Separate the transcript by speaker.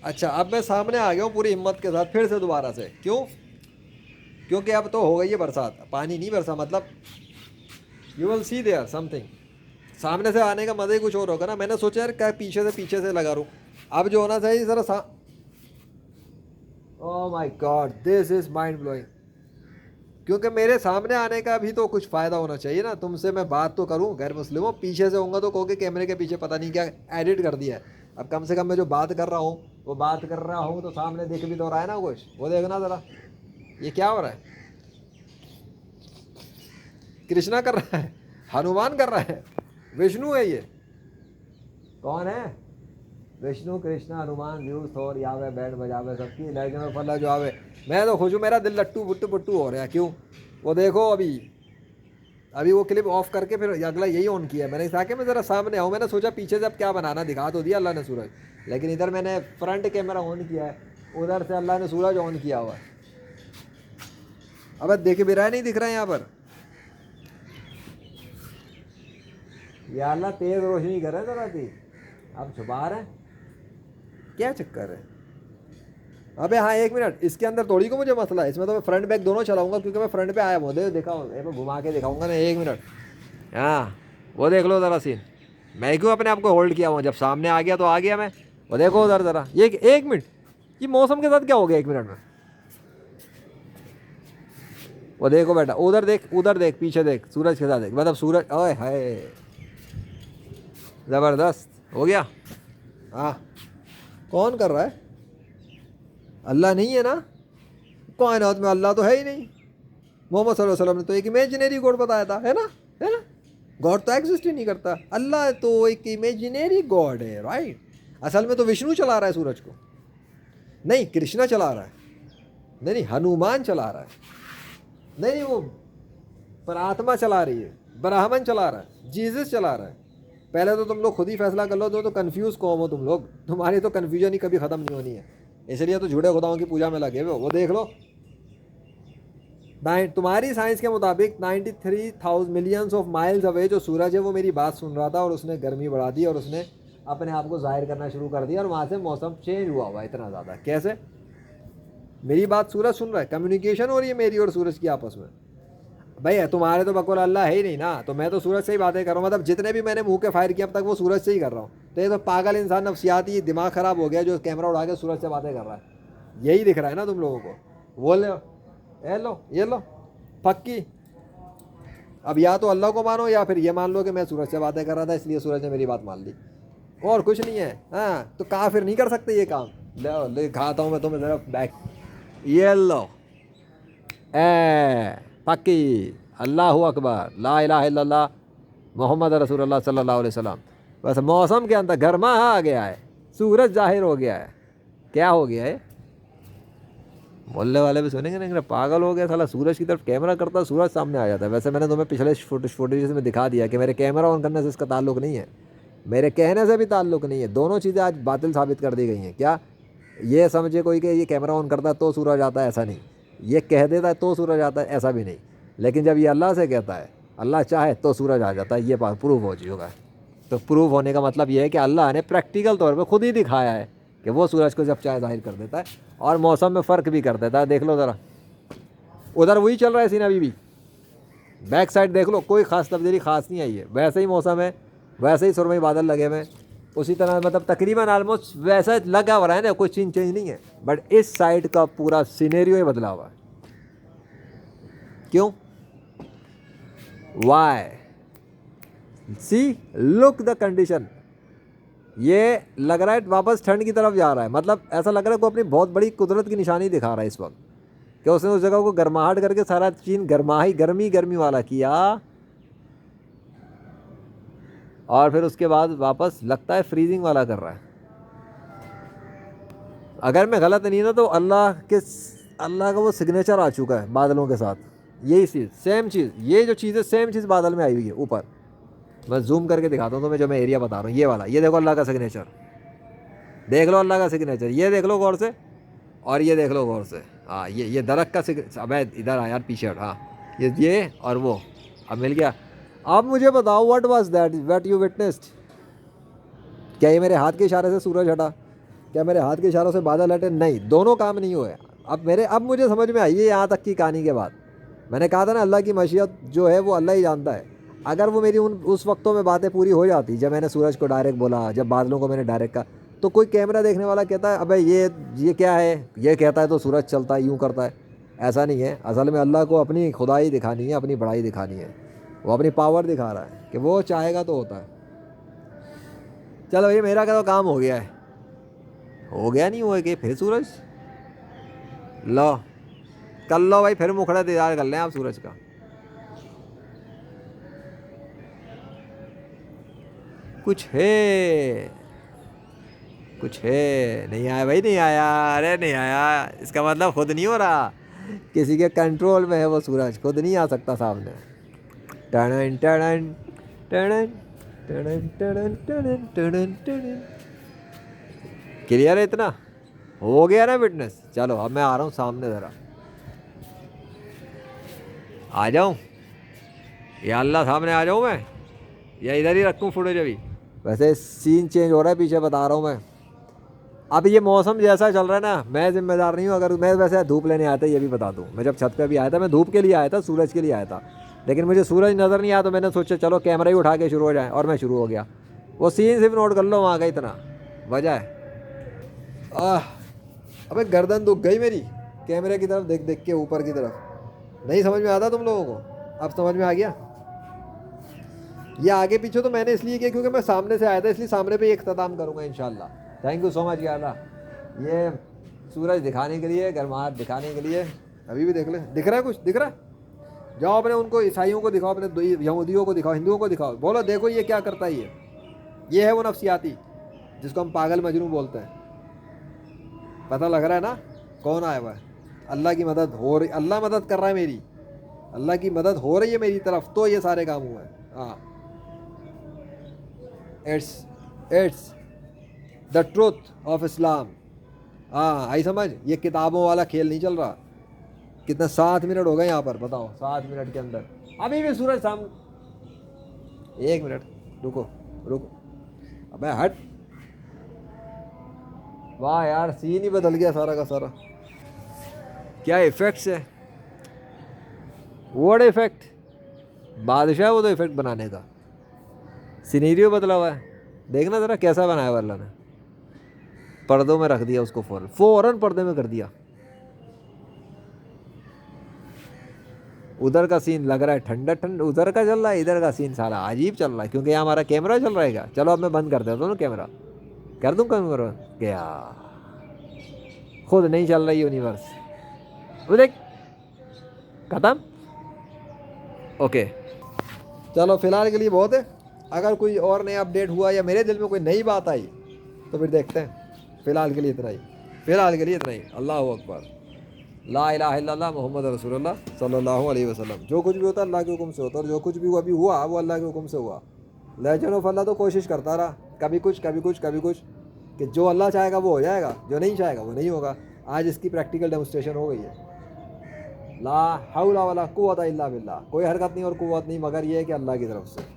Speaker 1: अच्छा, अब मैं सामने आ गया हूँ पूरी हिम्मत के साथ फिर से दोबारा से। क्यों? क्योंकि अब तो हो गई है बरसात, पानी नहीं बरसा, मतलब you will see there something. सामने से आने का मज़ा ही कुछ और होगा ना। मैंने सोचा यार क्या पीछे से लगा रूँ। अब जो होना चाहिए ज़रा oh my God, this is mind blowing. क्योंकि मेरे सामने आने का भी तो कुछ फ़ायदा होना चाहिए ना। तुमसे मैं बात तो करूं गैर मुस्लिमों, पीछे से होऊंगा तो कहोगे कैमरे के पीछे पता नहीं क्या एडिट कर दिया है। अब कम से कम मैं जो बात कर रहा हूँ वो बात कर रहा हूँ तो सामने दिख भी तो रहा है ना कुछ। वो देखना ज़रा, ये क्या हो रहा है? कृष्णा कर रहा है, हनुमान कर रहा है, विष्णु है ये? कौन है? विष्णु कृष्णा हनुमान व्यूज थोर यावे बैंड बजावे सबकी लहजे में फला जो आवे। मैं तो खुश हूँ, मेरा दिल लट्टू बुट्टू पुट्टू हो रहा है। क्यों? वो देखो अभी, अभी वो क्लिप ऑफ करके फिर अगला यही ऑन किया मैंने, ताकि मैं ज़रा सामने आऊँ। मैंने सोचा पीछे से अब क्या बनाना, दिखा तो दिया अल्लाह ने सूरज, लेकिन इधर मैंने फ्रंट कैमरा ऑन किया है, उधर से अल्लाह ने सूरज ऑन किया हुआ है। अब देख भी रहा है, नहीं दिख रहा है यहाँ पर? या अल्लाह तेज रोशनी कर रहे हैं ज़रा सी, अब छुपा रहे हैं, क्या चक्कर है? अबे हाँ, एक मिनट, इसके अंदर थोड़ी को मुझे मसला है, इसमें तो मैं फ्रंट बैक दोनों चलाऊंगा क्योंकि मैं फ्रंट पे आया हूँ। दिखाऊँ, मैं घुमा के दिखाऊंगा ना, एक मिनट। हाँ, वो देख लो ज़रा सीन। मैं क्यों अपने आप को होल्ड किया हुआ, जब सामने आ गया तो आ गया मैं। वो देखो उधर ज़रा, ये एक मिनट, ये मौसम के साथ क्या हो गया एक मिनट में? वो देखो बेटा, उधर देख, पीछे देख, सूरज के साथ देख, मतलब सूरज, ओए हाय, ज़बरदस्त हो गया। हाँ, कौन कर रहा है? अल्लाह नहीं है ना कायनात में, अल्लाह तो है ही नहीं। मोहम्मद सल्लल्लाहु अलैहि वसल्लम ने तो एक इमेजिनरी गॉड बताया था, है ना? है ना? गॉड तो एग्जिस्ट ही नहीं करता, अल्लाह तो एक इमेजिनरी गॉड है, राइट? असल में तो विष्णु चला रहा है सूरज को, नहीं कृष्णा चला रहा है, नहीं नहीं हनुमान चला रहा है, नहीं नहीं वो परात्मा चला रही है, ब्राह्मण चला रहा है, जीसस चला रहा है। पहले तो तुम लोग खुद ही फैसला कर लो, तो कंफ्यूज कौम हो तुम लोग, तुम्हारी तो कन्फ्यूजन ही कभी ख़त्म नहीं होनी है, इसलिए तो झूठे खुदाओं की पूजा में लगे हुए हो। वो देख लो, तुम्हारी साइंस के मुताबिक 93,000 मिलियंस ऑफ माइल्स अवे जो सूरज है वो मेरी बात सुन रहा था, और उसने गर्मी बढ़ा दी और उसने अपने आप को जाहिर करना शुरू कर दिया, और वहाँ से मौसम चेंज हुआ इतना ज़्यादा। कैसे? मेरी बात सूरज सुन रहा है, कम्युनिकेशन हो रही है मेरी और सूरज की आपस में। भाई तुम्हारे तो बकौल अल्लाह है ही नहीं ना, तो मैं तो सूरज से ही बातें कर रहा हूँ, मतलब जितने भी मैंने मुंह के फायर किया अब तक वो सूरज से ही कर रहा हूँ। तो ये तो पागल इंसान, नफसियाती दिमाग ख़राब हो गया जो कैमरा उठा के सूरज से बातें कर रहा है। यही दिख रहा है ना तुम लोगों को? वो लो ये लो पक्की। अब या तो अल्लाह को मानो या फिर ये मान लो कि मैं सूरज से बातें कर रहा था इसलिए सूरज ने मेरी बात मान ली, और कुछ नहीं है। हाँ, तो काफिर नहीं कर सकते ये काम। लो दिखाता हूँ मैं तुम्हें जरा बैक, ये लो, ए पक्की, अल्लाह अकबर, ला इलाहा इल्लल्लाह मोहम्मद रसूलुल्लाह सल्लल्लाहु अलैहि वसल्लम। बस मौसम के अंदर गर्मा आ गया है, सूरज जाहिर हो गया है। क्या हो गया है? मोहल्ले वाले भी सुनेंगे नहीं, पागल हो गया साला, सूरज की तरफ कैमरा करता सूरज सामने आ जाता है। वैसे मैंने तुम्हें पिछले फुटेज में दिखा दिया कि मेरे कैमरा ऑन करने से इसका ताल्लुक नहीं है, मेरे कहने से भी ताल्लुक नहीं है। दोनों चीज़ें आज बातिल साबित कर दी गई हैं। क्या ये समझे कोई कि ये कैमरा ऑन करता है तो सूरज आता है? ऐसा नहीं। ये कह देता है तो सूरज आता है? ऐसा भी नहीं। लेकिन जब ये अल्लाह से कहता है, अल्लाह चाहे तो सूरज आ जाता है, ये बात प्रूव हो चुका है। तो प्रूव होने का मतलब ये है कि अल्लाह ने प्रैक्टिकल तौर पर खुद ही दिखाया है कि वो सूरज को जब चाहे जाहिर कर देता है और मौसम में फ़र्क भी कर देता है। देख लो ज़रा, उधर वही चल रहा है सीन अभी भी। बैक साइड देख लो, कोई ख़ास तब्दीली ख़ास नहीं आई है, वैसे ही मौसम है, वैसे ही सुरमई बादल लगे हुए हैं उसी तरह, मतलब तकरीबन आलमोस्ट वैसा लगा हुआ है ना, कोई चेंज नहीं है। बट इस साइड का पूरा सीनेरियो ही बदला हुआ है। क्यों? Why? See, look the condition. ये लग रहा है वापस ठंड की तरफ जा रहा है, मतलब ऐसा लग रहा है कोई अपनी बहुत बड़ी कुदरत की निशानी दिखा रहा है इस वक्त, कि उसने उस जगह को गर्माहट करके सारा चीन गर्मी वाला किया, और फिर उसके बाद वापस लगता है फ्रीजिंग वाला कर रहा है। अगर मैं गलत नहीं ना तो अल्लाह का वो सिग्नेचर आ चुका है बादलों के साथ। यही चीज़, सेम चीज़, ये जो चीज़ है सेम चीज़ बादल में आई हुई है ऊपर। मैं जूम करके दिखाता हूँ तुम्हें, जो मैं एरिया बता रहा हूँ ये वाला, ये देखो अल्लाह का सिग्नेचर, देख लो अल्लाह का सिग्नेचर, ये देख लो गौर से, और ये देख लो गौर से। हाँ, ये दरख्त का सिग्नेचर। अब इधर आ यार पीछे हट। हाँ, ये और वो अब मिल गया। अब मुझे बताओ what was that what you witnessed? क्या ये मेरे हाथ के इशारे से सूरज हटा? क्या मेरे हाथ के इशारों से बादल हटे? नहीं, दोनों काम नहीं हुए। अब मुझे समझ में आई है यहाँ तक की कहानी के बाद। मैंने कहा था ना, अल्लाह की मशीयत जो है वो अल्लाह ही जानता है। अगर वो मेरी उस वक्तों में बातें पूरी हो जाती, जब मैंने सूरज को डायरेक्ट बोला, जब बादलों को मैंने डायरेक्ट कहा, तो कोई कैमरा देखने वाला कहता है अबे ये क्या है, ये कहता है तो सूरज चलता है, यूँ करता है। ऐसा नहीं है। असल में अल्लाह को अपनी खुदाई दिखानी है, अपनी बड़ाई दिखानी है। वो अपनी पावर दिखा रहा है कि वो चाहेगा तो होता है। चलो भाई, मेरा क्या तो काम हो गया है। हो गया नहीं हुआ कि फिर सूरज लो कर लो भाई, फिर मुखड़ा दीदार कर लें आप सूरज का। कुछ है, कुछ है। नहीं आया भाई, नहीं आया। अरे नहीं आया, इसका मतलब खुद नहीं हो रहा, किसी के कंट्रोल में है वो सूरज, खुद नहीं आ सकता सामने। टड़न टड़न टड़न टड़न टड़न टड़न टड़न टड़न। क्लियर है? इतना हो गया ना फिटनेस। चलो अब मैं आ रहा हूँ सामने, ज़रा आ जाऊँ या अल्लाह सामने आ जाऊँ मैं, या इधर ही रखूँ फुटेज अभी? वैसे सीन चेंज हो रहा है पीछे, बता रहा हूँ मैं। अब ये मौसम जैसा चल रहा है ना, मैं जिम्मेदार नहीं हूँ। अगर मैं वैसे धूप लेने आया था, ये भी बता दूँ, मैं जब छत पे भी आया था, मैं धूप के लिए आया था, सूरज के लिए आया था। लेकिन मुझे सूरज नज़र नहीं आया, तो मैंने सोचा चलो कैमरा ही उठा के शुरू हो जाए, और मैं शुरू हो गया। वो सीन सिर्फ नोट कर लो वहाँ का, इतना वजह है। अबे गर्दन दुख गई मेरी, कैमरे की तरफ देख देख के, ऊपर की तरफ। नहीं समझ में आता तुम लोगों को? अब समझ में आ गया? ये आगे पीछे तो मैंने इसलिए किया क्योंकि मैं सामने से आया था, इसलिए सामने पे ही इख्तिताम करूँगा इंशाल्लाह। थैंक यू सो मच या अल्लाह। ये सूरज दिखाने के लिए, गर्माहट दिखाने के लिए। अभी भी देख ले, दिख रहा है? कुछ दिख रहा है? जाओ अपने उनको ईसाइयों को दिखाओ, अपने यहूदियों को दिखाओ, हिंदुओं को दिखाओ, बोलो देखो ये क्या करता है। ये है वो नफ्सियाती जिसको हम पागल मजनू बोलते हैं। पता लग रहा है ना कौन आया हुआ है? अल्लाह की मदद हो रही, अल्लाह मदद कर रहा है मेरी, अल्लाह की मदद हो रही है मेरी तरफ, तो ये सारे काम हुए हैं। हाँ, it's the truth of Islam. हाँ आई समझ? ये किताबों वाला खेल नहीं चल रहा। कितना 7 मिनट हो गए यहाँ पर, बताओ 7 मिनट के अंदर अभी भी सूरज सामने। 1 मिनट रुको, रुको, अबे हट। वाह यार, सीन ही बदल गया सारा का सारा। क्या इफेक्ट्स है, वर्ड इफेक्ट। बादशाह वो तो इफेक्ट बनाने का, सीनेरियो बदला हुआ है। देखना ज़रा कैसा बनाया वाला ने, पर्दों में रख दिया उसको, फौरन पर्दे में कर दिया। उधर का सीन लग रहा है ठंडा ठंडा, उधर का चल रहा है, इधर का सीन सारा अजीब चल रहा है, क्योंकि यहाँ हमारा कैमरा चल रहेगा। चलो अब मैं बंद कर देता हूँ ना कैमरा, कर दूँ कैमरा? क्या खुद नहीं चल रही यूनिवर्स? वो देख, खत्म। ओके चलो फिलहाल के लिए बहुत है। अगर कोई और नया अपडेट हुआ या मेरे दिल में कोई नई बात आई तो फिर देखते हैं। फ़िलहाल के लिए इतना ही, फ़िलहाल के लिए इतना ही। अल्लाह अकबर, ला इलाहा इल्लल्लाह मुहम्मद रसूलुल्लाह सल्लल्लाहु अलैहि वसल्लम। जो कुछ भी होता है अल्लाह के हुक्म से होता है, और जो कुछ भी अभी हुआ वो अल्लाह के हुक्म से हुआ। लेजेंड ऑफ अल्लाह तो कोशिश करता रहा, कभी कुछ कभी कुछ कभी कुछ, कि जो अल्लाह चाहेगा वो हो जाएगा, जो नहीं चाहेगा वो नहीं होगा। आज इसकी प्रैक्टिकल डेमोन्स्ट्रेशन हो गई है। ला हौला वला कुव्वता इल्ला बिल्लाह, कोई हरकत नहीं और कुव्वत नहीं मगर ये है कि अल्लाह की तरफ से।